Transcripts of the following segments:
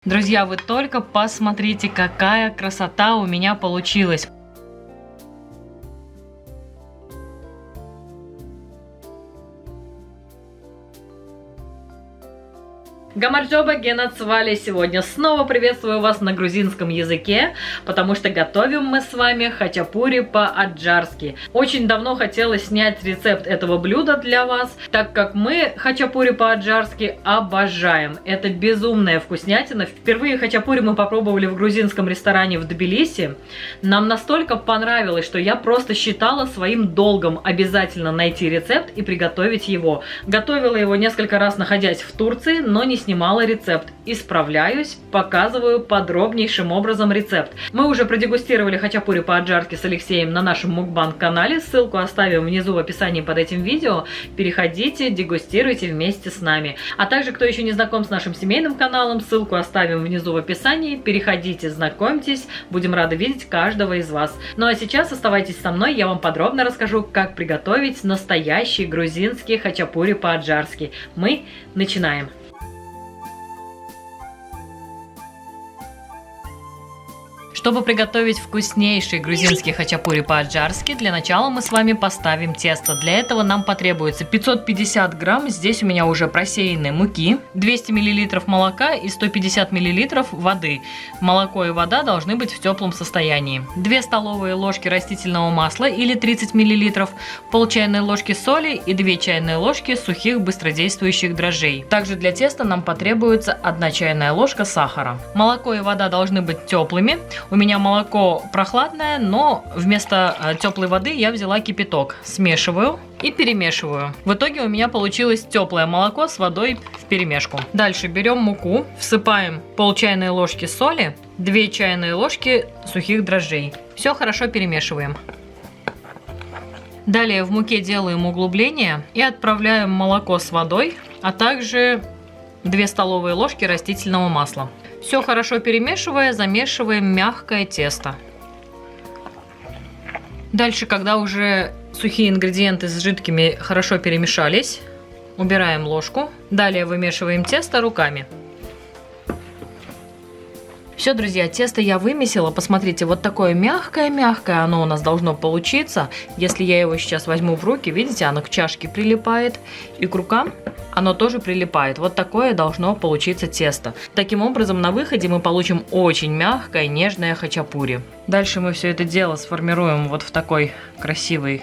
Друзья, вы только посмотрите, какая красота у меня получилась. Гамарджоба Генацвали, сегодня снова приветствую вас на грузинском языке, потому что готовим мы с вами хачапури по-аджарски. Очень давно хотелось снять рецепт этого блюда для вас, так как мы хачапури по-аджарски обожаем. Это безумная вкуснятина. Впервые хачапури мы попробовали в грузинском ресторане в Тбилиси. Нам настолько понравилось, что я просто считала своим долгом обязательно найти рецепт и приготовить его. Готовила его несколько раз, находясь в Турции, но не снимала рецепт. Исправляюсь, показываю подробнейшим образом рецепт. Мы уже продегустировали хачапури по-аджарски с Алексеем на нашем мукбанг-канале. Ссылку оставим внизу в описании под этим видео. Переходите, дегустируйте вместе с нами. А также, кто еще не знаком с нашим семейным каналом, ссылку оставим внизу в описании. Переходите, знакомьтесь. Будем рады видеть каждого из вас. Ну а сейчас оставайтесь со мной, я вам подробно расскажу, как приготовить настоящий грузинский хачапури по-аджарски. Мы начинаем. Чтобы приготовить вкуснейший грузинский хачапури по-аджарски, для начала мы с вами поставим тесто. Для этого нам потребуется 550 грамм, здесь у меня уже просеянной муки, 200 мл молока и 150 мл воды. Молоко и вода должны быть в теплом состоянии. 2 столовые ложки растительного масла или 30 мл, пол чайной ложки соли и 2 чайные ложки сухих быстродействующих дрожжей. Также для теста нам потребуется 1 чайная ложка сахара. Молоко и вода должны быть теплыми. У меня молоко прохладное, но вместо теплой воды я взяла кипяток. Смешиваю и перемешиваю. В итоге у меня получилось теплое молоко с водой вперемешку. Дальше берем муку, всыпаем пол чайной ложки соли, 2 чайные ложки сухих дрожжей. Все хорошо перемешиваем. Далее в муке делаем углубление и отправляем молоко с водой, а также 2 столовые ложки растительного масла. Все хорошо перемешивая, замешиваем мягкое тесто. Дальше, когда уже сухие ингредиенты с жидкими хорошо перемешались, убираем ложку. Далее вымешиваем тесто руками. Все, друзья, тесто я вымесила. Посмотрите, вот такое мягкое-мягкое оно у нас должно получиться. Если я его сейчас возьму в руки, видите, оно к чашке прилипает и к рукам оно тоже прилипает. Вот такое должно получиться тесто. Таким образом, на выходе мы получим очень мягкое, нежное хачапури. Дальше мы все это дело сформируем вот в такой красивый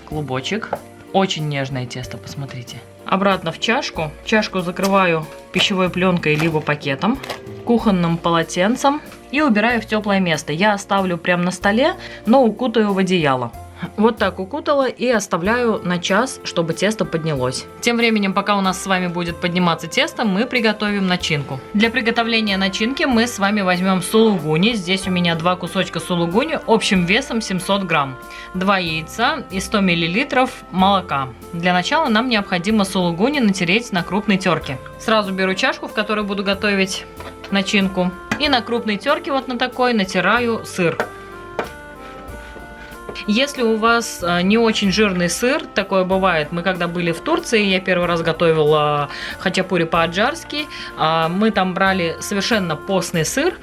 клубочек. Очень нежное тесто, посмотрите. Обратно в чашку. Чашку закрываю пищевой пленкой либо пакетом, кухонным полотенцем и убираю в теплое место. Я оставлю прямо на столе, но укутаю в одеяло. Вот так укутала и оставляю на час, чтобы тесто поднялось. Тем временем, пока у нас с вами будет подниматься тесто, мы приготовим начинку. Для приготовления начинки мы с вами возьмем сулугуни. Здесь у меня 2 кусочка сулугуни общим весом 700 грамм. 2 яйца и 100 мл молока. Для начала нам необходимо сулугуни натереть на крупной терке. Сразу беру чашку, в которой буду готовить начинку. И на крупной терке, вот на такой, натираю сыр. Если у вас не очень жирный сыр, такое бывает, мы когда были в Турции, я первый раз готовила хачапури по-аджарски, мы там брали совершенно постный сыр,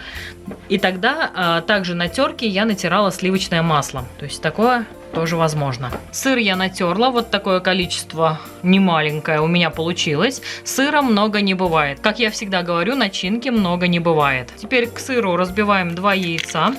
и тогда также на терке я натирала сливочное масло, то есть такое тоже возможно. Сыр я натерла, вот такое количество немаленькое у меня получилось. Сыра много не бывает. Как я всегда говорю, начинки много не бывает. Теперь к сыру разбиваем 2 яйца.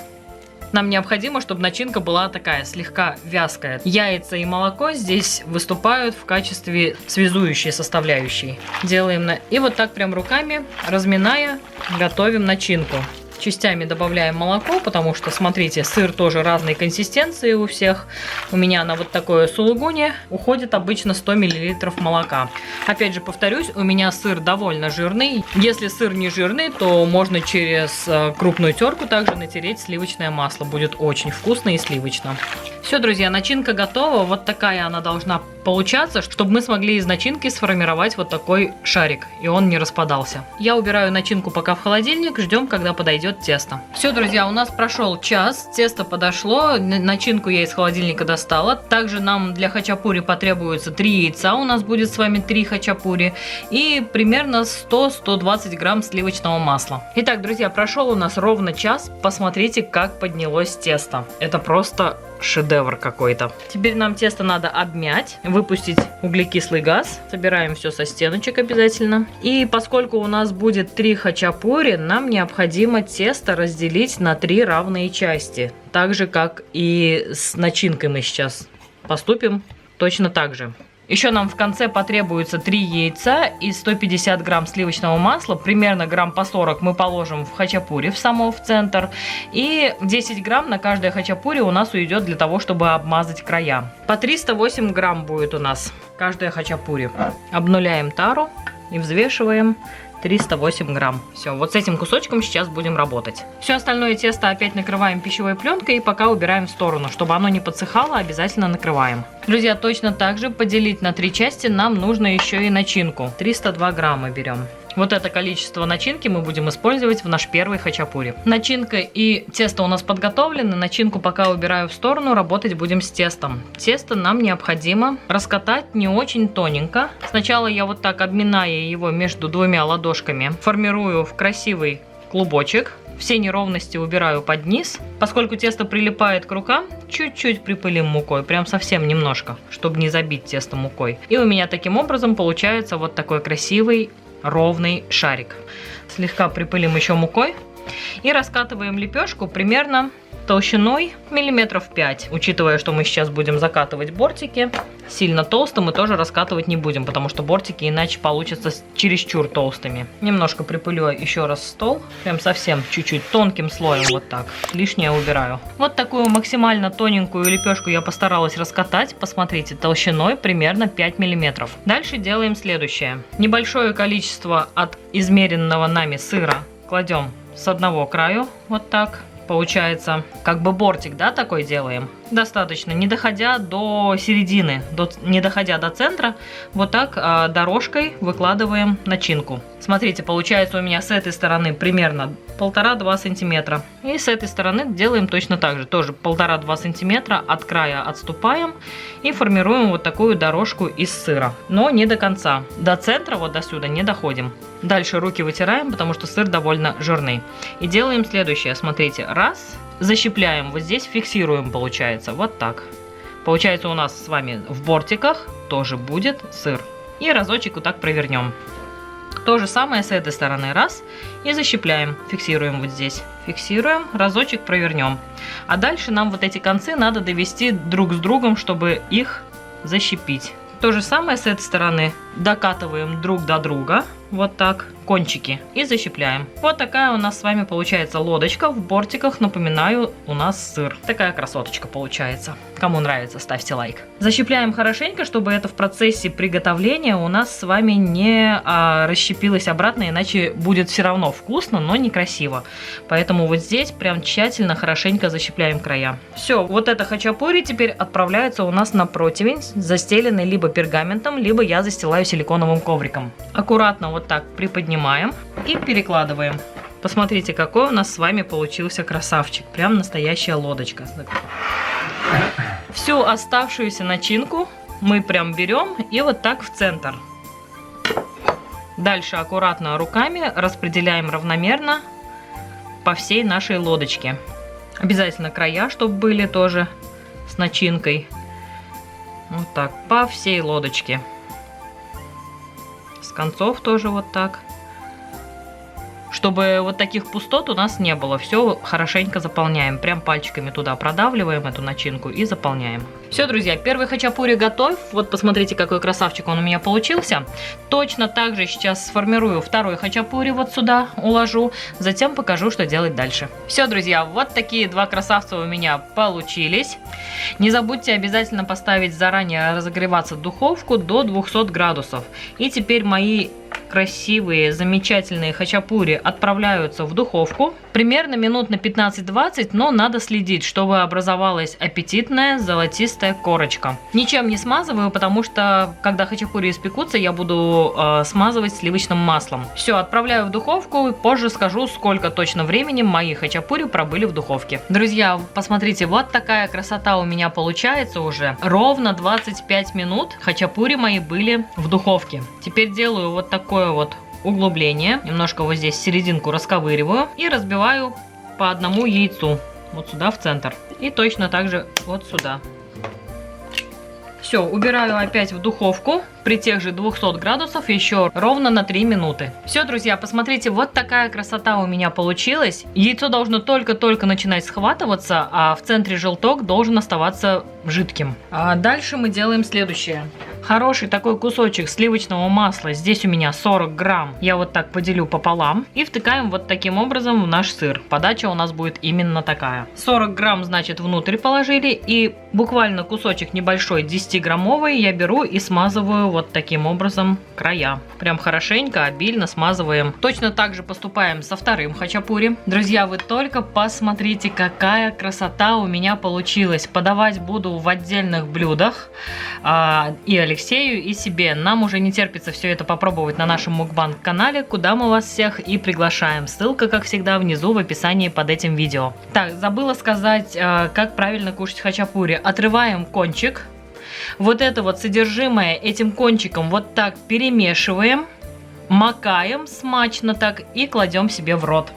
Нам необходимо, чтобы начинка была такая слегка вязкая. Яйца и молоко здесь выступают в качестве связующей составляющей. Делаем и вот так прям руками, разминая, готовим начинку. Частями добавляем молоко, потому что, смотрите, сыр тоже разной консистенции у всех. У меня на вот такое сулугуни уходит обычно 100 мл молока. Опять же, повторюсь, у меня сыр довольно жирный. Если сыр не жирный, то можно через крупную терку также натереть сливочное масло. Будет очень вкусно и сливочно. Все, друзья, начинка готова. Вот такая она должна получаться, чтобы мы смогли из начинки сформировать вот такой шарик, и он не распадался. Я убираю начинку пока в холодильник, ждем, когда подойдет тесто. Все, друзья, у нас прошел час, тесто подошло, начинку я из холодильника достала. Также нам для хачапури потребуется 3 яйца, у нас будет с вами 3 хачапури, и примерно 100-120 грамм сливочного масла. Итак, друзья, прошел у нас ровно час, посмотрите, как поднялось тесто. Это просто шедевр какой-то. Теперь нам тесто надо обмять, выпустить углекислый газ. Собираем все со стеночек обязательно. И поскольку у нас будет 3 хачапури, нам необходимо тесто разделить на 3 равные части. Так же, как и с начинкой мы сейчас поступим точно так же. Еще нам в конце потребуется 3 яйца и 150 грамм сливочного масла. Примерно грамм по 40 мы положим в хачапури в центр. И 10 грамм на каждое хачапури у нас уйдет для того, чтобы обмазать края. По 308 грамм будет у нас каждое хачапури. Обнуляем тару и взвешиваем 308 грамм. Все, вот с этим кусочком сейчас будем работать. Все остальное тесто опять накрываем пищевой пленкой и пока убираем в сторону. Чтобы оно не подсыхало, обязательно накрываем. Друзья, точно так же поделить на 3 части нам нужно еще и начинку. 302 грамма берем. Вот это количество начинки мы будем использовать в наш первый хачапури. Начинка и тесто у нас подготовлены. Начинку пока убираю в сторону, работать будем с тестом. Тесто нам необходимо раскатать не очень тоненько. Сначала я вот так, обминая его между 2 ладошками, формирую в красивый клубочек. Все неровности убираю под низ. Поскольку тесто прилипает к рукам, чуть-чуть припылим мукой, прям совсем немножко, чтобы не забить тесто мукой. И у меня таким образом получается вот такой красивый ровный шарик. Слегка припылим еще мукой и раскатываем лепешку примерно толщиной миллиметров 5. Учитывая, что мы сейчас будем закатывать бортики, сильно толсто мы тоже раскатывать не будем, потому что бортики иначе получатся чересчур толстыми. Немножко припылю еще раз стол, прям совсем чуть-чуть тонким слоем вот так. Лишнее убираю. Вот такую максимально тоненькую лепешку я постаралась раскатать. Посмотрите, толщиной примерно 5 миллиметров. Дальше делаем следующее. Небольшое количество от измеренного нами сыра кладем с одного краю вот так. Получается, как бы бортик, да, такой делаем. Достаточно, не доходя до середины, не доходя до центра, вот так дорожкой выкладываем начинку. Смотрите, получается у меня с этой стороны примерно 1,5-2 сантиметра. И с этой стороны делаем точно так же. Тоже 1,5-2 сантиметра от края отступаем и формируем вот такую дорожку из сыра. Но не до конца. До центра, вот до сюда, не доходим. Дальше руки вытираем, потому что сыр довольно жирный. И делаем следующее. Смотрите, раз, защипляем, вот здесь фиксируем, получается, вот так. Получается у нас с вами в бортиках тоже будет сыр. И разочек вот так провернем. То же самое с этой стороны. Раз. И защипляем. Фиксируем вот здесь. Фиксируем. Разочек провернем. А дальше нам вот эти концы надо довести друг с другом, чтобы их защипить. То же самое с этой стороны. Докатываем друг до друга. Вот так. Кончики. И защипляем. Вот такая у нас с вами получается лодочка. В бортиках, напоминаю, у нас сыр. Такая красоточка получается. Кому нравится, ставьте лайк. Защипляем хорошенько, чтобы это в процессе приготовления у нас с вами не расщепилось обратно, иначе будет все равно вкусно, но некрасиво. Поэтому вот здесь прям тщательно, хорошенько защипляем края. Все, вот это хачапури теперь отправляется у нас на противень, застеленный либо пергаментом, либо я застилаю силиконовым ковриком. Аккуратно вот так приподнимаем и перекладываем. Посмотрите, какой у нас с вами получился красавчик. Прям настоящая лодочка. Всю оставшуюся начинку мы прям берем и вот так в центр. Дальше аккуратно руками распределяем равномерно по всей нашей лодочке. Обязательно края, чтобы были тоже с начинкой. Вот так, по всей лодочке. С концов тоже вот так. Чтобы вот таких пустот у нас не было. Все хорошенько заполняем. Прям пальчиками туда продавливаем эту начинку и заполняем. Все, друзья, первый хачапури готов. Вот посмотрите, какой красавчик он у меня получился. Точно так же сейчас сформирую второй хачапури, вот сюда уложу. Затем покажу, что делать дальше. Все, друзья, вот такие два красавца у меня получились. Не забудьте обязательно поставить заранее разогреваться духовку до 200 градусов. И теперь мои красивые, замечательные хачапури отправляются в духовку. Примерно минут на 15-20, но надо следить, чтобы образовалась аппетитная золотистая корочка. Ничем не смазываю, потому что, когда хачапури испекутся, я буду смазывать сливочным маслом. Все, отправляю в духовку, и позже скажу, сколько точно времени мои хачапури пробыли в духовке. Друзья, посмотрите, вот такая красота у меня получается уже. Ровно 25 минут хачапури мои были в духовке. Теперь делаю вот такое вот углубление. Немножко вот здесь серединку расковыриваю и разбиваю по одному яйцу. Вот сюда в центр. И точно так же вот сюда. Все, убираю опять в духовку при тех же 200 градусов еще ровно на 3 минуты. Все, друзья, посмотрите, вот такая красота у меня получилась. Яйцо должно только-только начинать схватываться, а в центре желток должен оставаться жидким. А дальше мы делаем следующее. Хороший такой кусочек сливочного масла, здесь у меня 40 грамм, я вот так поделю пополам и втыкаем вот таким образом в наш сыр. Подача у нас будет именно такая. 40 грамм, значит, внутрь положили, и буквально кусочек небольшой 10-граммовый я беру и смазываю вот таким образом края. Прям хорошенько, обильно смазываем. Точно так же поступаем со вторым хачапури. Друзья, вы только посмотрите, какая красота у меня получилась. Подавать буду в отдельных блюдах и Алексею, и себе. Нам уже не терпится все это попробовать на нашем мукбанг-канале, куда мы вас всех и приглашаем. Ссылка, как всегда, внизу в описании под этим видео. Так, забыла сказать, как правильно кушать хачапури. Отрываем кончик. Вот это вот содержимое этим кончиком вот так перемешиваем, макаем смачно так и кладем себе в рот.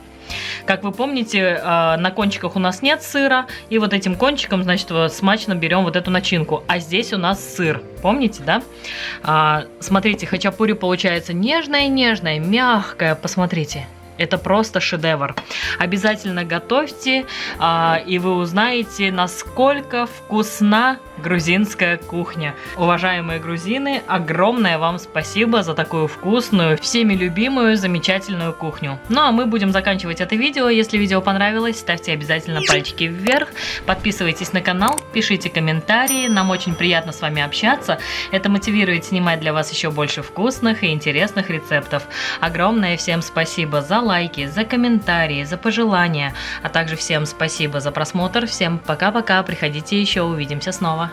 Как вы помните, на кончиках у нас нет сыра, и вот этим кончиком, значит, вот смачно берем вот эту начинку. А здесь у нас сыр. Помните, да? Смотрите, хачапури получается нежная-нежная, мягкая. Посмотрите. Это просто шедевр. Обязательно готовьте, и вы узнаете, насколько вкусна грузинская кухня. Уважаемые грузины, огромное вам спасибо за такую вкусную, всеми любимую, замечательную кухню. Ну а мы будем заканчивать это видео. Если видео понравилось, ставьте обязательно пальчики вверх, подписывайтесь на канал, пишите комментарии. Нам очень приятно с вами общаться. Это мотивирует снимать для вас еще больше вкусных и интересных рецептов. Огромное всем спасибо за лайки, за комментарии, за пожелания, а также всем спасибо за просмотр. Всем пока-пока, приходите еще, увидимся снова.